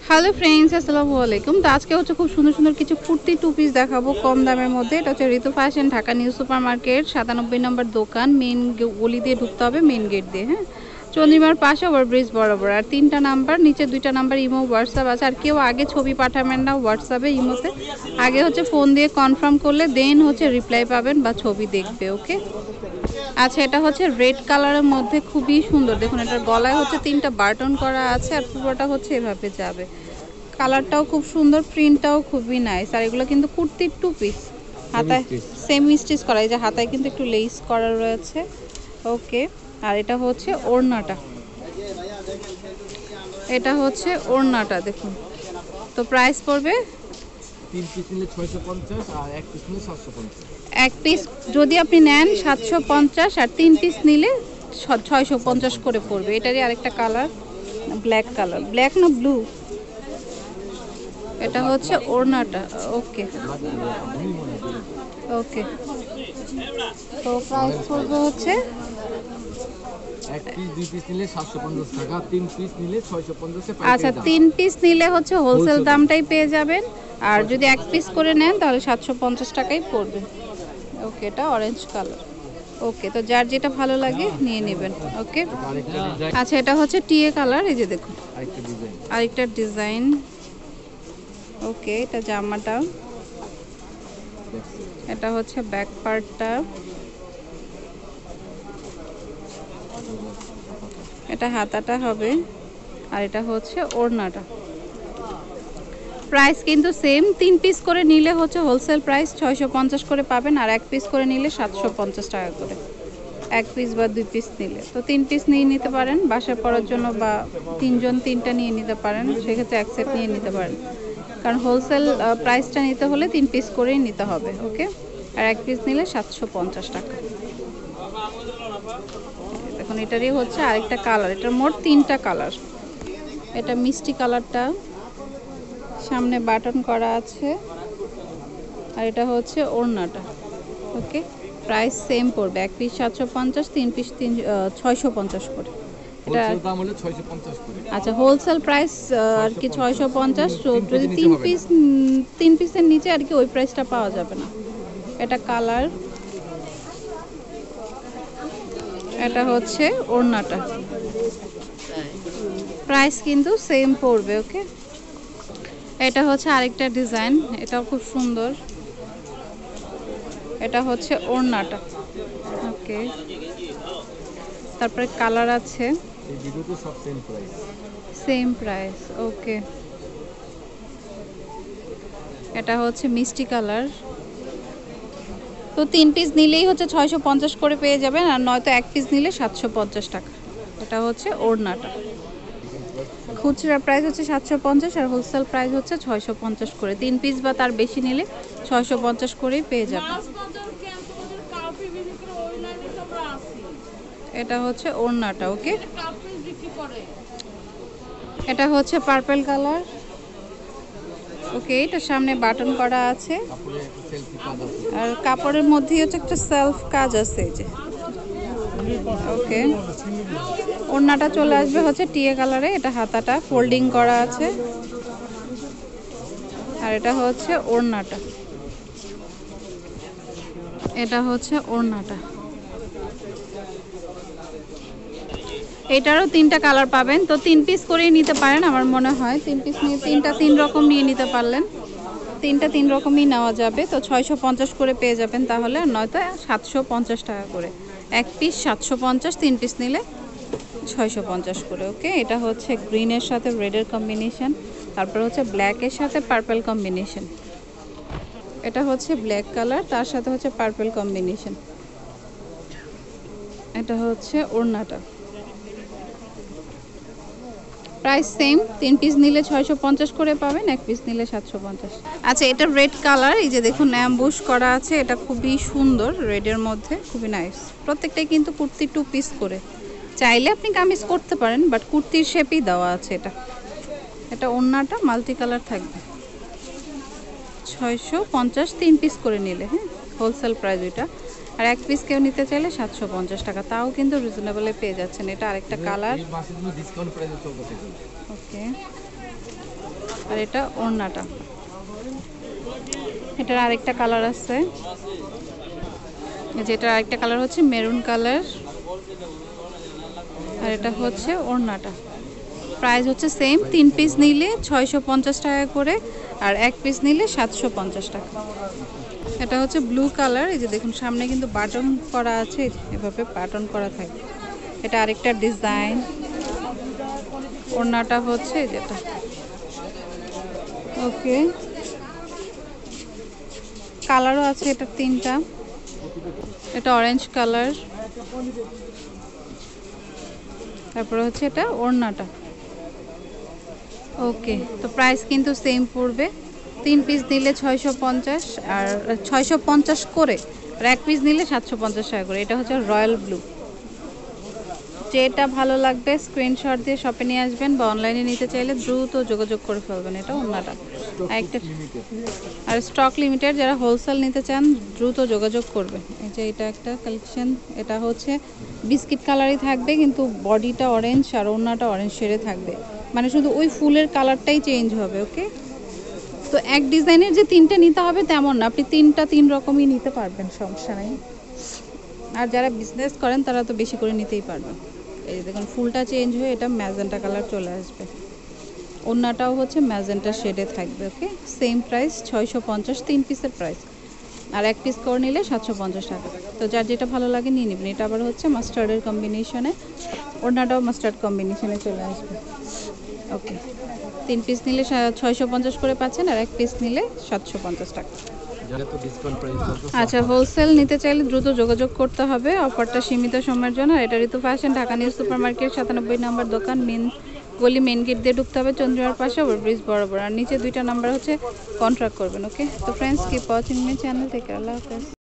Hello friends, আসসালামু আলাইকুম। তো আজকে হচ্ছে খুব সুন্দর সুন্দর কিছু কুর্তি টু পিস দেখাবো কম দামের মধ্যে। এটা হচ্ছে Ritu fashion, Dhaka new super market 97 number দোকান, মেন গলি দিয়ে ঢুকতে হবে, মেন গেট দিয়ে। হ্যাঁ, চন্দ্রিমার পাশে ওভারব্রিজ বরাবর। আর 3টা নাম্বার, নিচে 2টা নাম্বার ইমো হোয়াটসঅ্যাপ আছে। আর কেউ আগে ছবি পাঠাবেন না হোয়াটসঅ্যাপে, ইমোতে আগে হচ্ছে ফোন দিয়ে কনফার্ম করলে দেন হচ্ছে রিপ্লাই পাবেন বা ছবি দেখবে। ওকে, আচ্ছা, এটা হচ্ছে রেড কালারের মধ্যে খুবই সুন্দর। দেখুন, এটার গলায় হচ্ছে 3টা বাটন করা আছে আর পুরোটা হচ্ছে এভাবে যাবে। কালারটাও খুব সুন্দর, প্রিন্টটাও খুবই নাইস। আর এগুলো কিন্তু কুর্তির টু পিস, হাতায় সেমি স্টিচ করা। এই যে হাতায় কিন্তু একটু লেস করা রয়েছে। ওকে, আর এটা হচ্ছে ওড়নাটা, এটা হচ্ছে ওড়নাটা দেখুন। তো প্রাইস পড়বে 3 পিস নিলে 650 আর 1 পিস নিলে 750। এক পিস যদি আপনি নেন 750 আর 3 পিস নিলে 650 করে পড়বে। এটারই আরেকটা কালার ব্ল্যাক কালার, ব্ল্যাক না ব্লু। এটা হচ্ছে ওড়নাটা। ওকে ওকে, তো প্রাইস পড়বে হচ্ছে 1 পিস 2 পিস নিলে 750 টাকা, 3 পিস নিলে 650 এ আচ্ছা, 3 পিস নিলে হচ্ছে হোলসেল দামটাই পেয়ে যাবেন। আর যদি এক পিস করে নেন তাহলে 750 টাকাই পড়বে। ওকে, এটা অরেঞ্জ কালার। ওকে, তো যার যেটা ভালো লাগে নিয়ে নেবেন। ওকে, আচ্ছা, এটা হচ্ছে টিয়ে কালার। এই যে দেখুন আরেকটা ডিজাইন। ওকে, এটা জামাটা, এটা হচ্ছে ব্যাক পার্টটা, এটা হাতাটা হবে, আর এটা হচ্ছে ওড়নাটা। প্রাইস কিন্তু সেম। 3 পিস করে নিলে হচ্ছে হোলসেল প্রাইস 650 করে পাবেন, আর এক পিস করে নিলে 750 টাকা করে। এক পিস বা 2 পিস নিলে তো 3 পিস নিয়ে নিতে পারেন বাসায় পরার জন্য, বা 3 জন 3টা নিয়ে নিতে পারেন, সেক্ষেত্রে এক সেট নিয়ে নিতে পারেন। কারণ হোলসেল প্রাইসটা নিতে হলে 3 পিস করেই নিতে হবে। ওকে, আর এক পিস নিলে 750 টাকা। দেখুন, এটারই হচ্ছে আরেকটা কালার। এটার মোট 3টা কালার। এটা মিষ্টি কালারটা, সামনে বাটন করা আছে, আর এটা হচ্ছে ওড়নাটা। ওকে, প্রাইস সেম পড়বে। এক পিস 750, 3 পিস 650 করে। এটা হোলসেল দাম হলো 650 করে। আচ্ছা, হোলসেল প্রাইস আর কি 650। যদি 3 পিসের নিচে আর কি ওই প্রাইসটা পাওয়া যাবে না। এটা কালার, এটা হচ্ছে ওড়নাটা। প্রাইস কিন্তু সেম পড়বে। ওকে, এটা হচ্ছে আরেকটা ডিজাইন, এটাও খুব সুন্দর। এটা হচ্ছে ওড়নাটা। ওকে, তারপরে কালার আছে, এই ভিডিওতে সব same price. Same price. Okay, এটা হচ্ছে মিষ্টি কালার। তো 3 পিস নিলেই হচ্ছে 650 করে পেয়ে যাবেন, আর নয়তো এক পিস নিলে 750 টাকা। এটা হচ্ছে ওড়নাটা। খুচরা প্রাইস হচ্ছে 750 আর হোলসেল প্রাইস হচ্ছে 650 করে। 3 পিস বা তার বেশি নিলে 650 করেই পেয়ে যাবেন। এটা হচ্ছে ওড়নাটা। ওকে, এটা হচ্ছে পার্পল কালার। ওকে, এটা সামনে বাটন করা আছে, তারপরে একটা সেলফি কাজ আছে। আর কাপড়ের মধ্যেই হচ্ছে একটা সেলফ কাজ আছে। এই যে ওকে, ওড়নাটা চলে আসবে হচ্ছে টিয়ে কালারে। এটা হাতাটা ফোল্ডিং করা আছে, আর এটা হচ্ছে ওড়নাটা। এটা হচ্ছে ওড়নাটা। এটারও 3টা কালার পাবেন। তো 3 পিস করেই নিতে পারেন আমার মনে হয়। 3 পিস নিয়ে 3টা 3 রকম নিয়ে নিতে পারলেন, 3টা 3 রকমই নেওয়া যাবে। তো 650 করে পেয়ে যাবেন তাহলে, আর নয়তো 750 টাকা করে। এক পিস 750, 3 পিস নিলে 650 করে। ওকে, এটা হচ্ছে গ্রিনের সাথে রেডের কম্বিনেশন, তারপর হচ্ছে ব্ল্যাকের সাথে পার্পল কম্বিনেশন। এটা হচ্ছে ব্ল্যাক কালার, তার সাথে হচ্ছে পার্পল কম্বিনেশন। এটা হচ্ছে ওড়নাটা। Price same. 3 পিস নিলে 650 করে পাবেন, এক পিস নিলে 750। আচ্ছা, এটা রেড কালার। এই যে দেখুন অ্যাম্বুশ করা আছে, এটা খুবই সুন্দর, রেডের মধ্যে খুবই নাইস। প্রত্যেকটাই কিন্তু কুর্তি 2 পিস করে। চাইলে আপনি কামিজ করতে পারেন, বাট কুর্তির শেপেই দেওয়া আছে এটা। এটা ওড়নাটা মাল্টি কালার থাকবে। 650, 3 পিস করে নিলে। হ্যাঁ, হোলসেল প্রাইস ওইটা। আর এক পিস কেউ নিতে চাইলে 750 টাকা, তাও কিন্তু রিজনেবলে পেয়ে যাচ্ছেন। এটা আরেকটা কালার। এই মাসের জন্য ডিসকাউন্ট প্রাইসে চলতেছে। ওকে, আর এটা ওড়নাটা। এটার আরেকটা কালার আছে, যেটার আরেকটা কালার হচ্ছে মেরুন কালার, আর এটা হচ্ছে ওড়নাটা। প্রাইস হচ্ছে সেম, 3 পিস নিলে 650 টাকা করে, আর এক পিস নিলে 750 টাকা। এটা হচ্ছে ব্লু কালার, এই যে দেখুন সামনে কিন্তু বাটন করা আছে, এভাবে বাটন করা থাকে। এটা আরেকটা ডিজাইন। ওড়নাটা হচ্ছে যেটা। ওকে, কালারও আছে এটা 3টা। এটা অরেঞ্জ কালার, তারপরে হচ্ছে এটা ওড়নাটা। ওকে, তো প্রাইস কিন্তু সেম পড়বে। 3 পিস নিলে 650, আর 650 করে, আর এক পিস নিলে 750 টাকা করে। এটা হচ্ছে রয়্যাল ব্লু। যেটা ভালো লাগবে স্ক্রিনশট দিয়ে শপে নিয়ে আসবেন, বা অনলাইনে নিতে চাইলে দ্রুত যোগাযোগ করে ফেলবেন। এটা ওড়নাটা। একটা আর স্টক লিমিটেড, যারা হোলসেল নিতে চান দ্রুত যোগাযোগ করবেন। এই যে এটা একটা কালেকশন, এটা হচ্ছে বিস্কিট কালারই থাকবে, কিন্তু বডিটা অরেঞ্জ আর ওড়নাটা অরেঞ্জ শেডে থাকবে, মানে শুধু ওই ফুলের কালারটাই চেঞ্জ হবে। ওকে, তো এক ডিজাইনের যে 3টে নিতে হবে তেমন না, আপনি 3টা 3 রকমই নিতে পারবেন, সমস্যা নেই। আর যারা বিজনেস করেন তারা তো বেশি করে নিতেই পারবেন। এই যে দেখুন ফুলটা চেঞ্জ হয়ে এটা ম্যাজেন্টা কালার চলে আসবে, ওড়নাটাও হচ্ছে ম্যাজেন্টা শেডে থাকবে। ওকে, সেম প্রাইস 650, 3 পিসের প্রাইস, আর এক পিস করে নিলে 750 টাকা। তো যার যেটা ভালো লাগে নিয়ে নেবেন। এটা আবার হচ্ছে মাস্টার্ডের কম্বিনেশনে, ওড়নাটাও মাস্টার্ড কম্বিনেশনে চলে আসবে। ওকে, 3 পিস নিলে 650 করে পাচ্ছেন, আর এক পিস নিলে 750 টাকা। আচ্ছা, হোলসেল নিতে চাইলে দ্রুত যোগাযোগ করতে হবে, অফারটা সীমিত সময়ের জন্য। আর এটা Ritu fashion, Dhaka new super market 97 number দোকান, মেন গলি, মেন গেট দিয়ে ঢুকতে হবে চন্দ্রিমার পাশে, ওভারব্রিজ বরাবর। আর নিচে 2টা নাম্বার হচ্ছে কন্ট্যাক্ট করবেন। ওকে, তো friends keep watching my channel, থেকে আল্লাহ হাফেজ।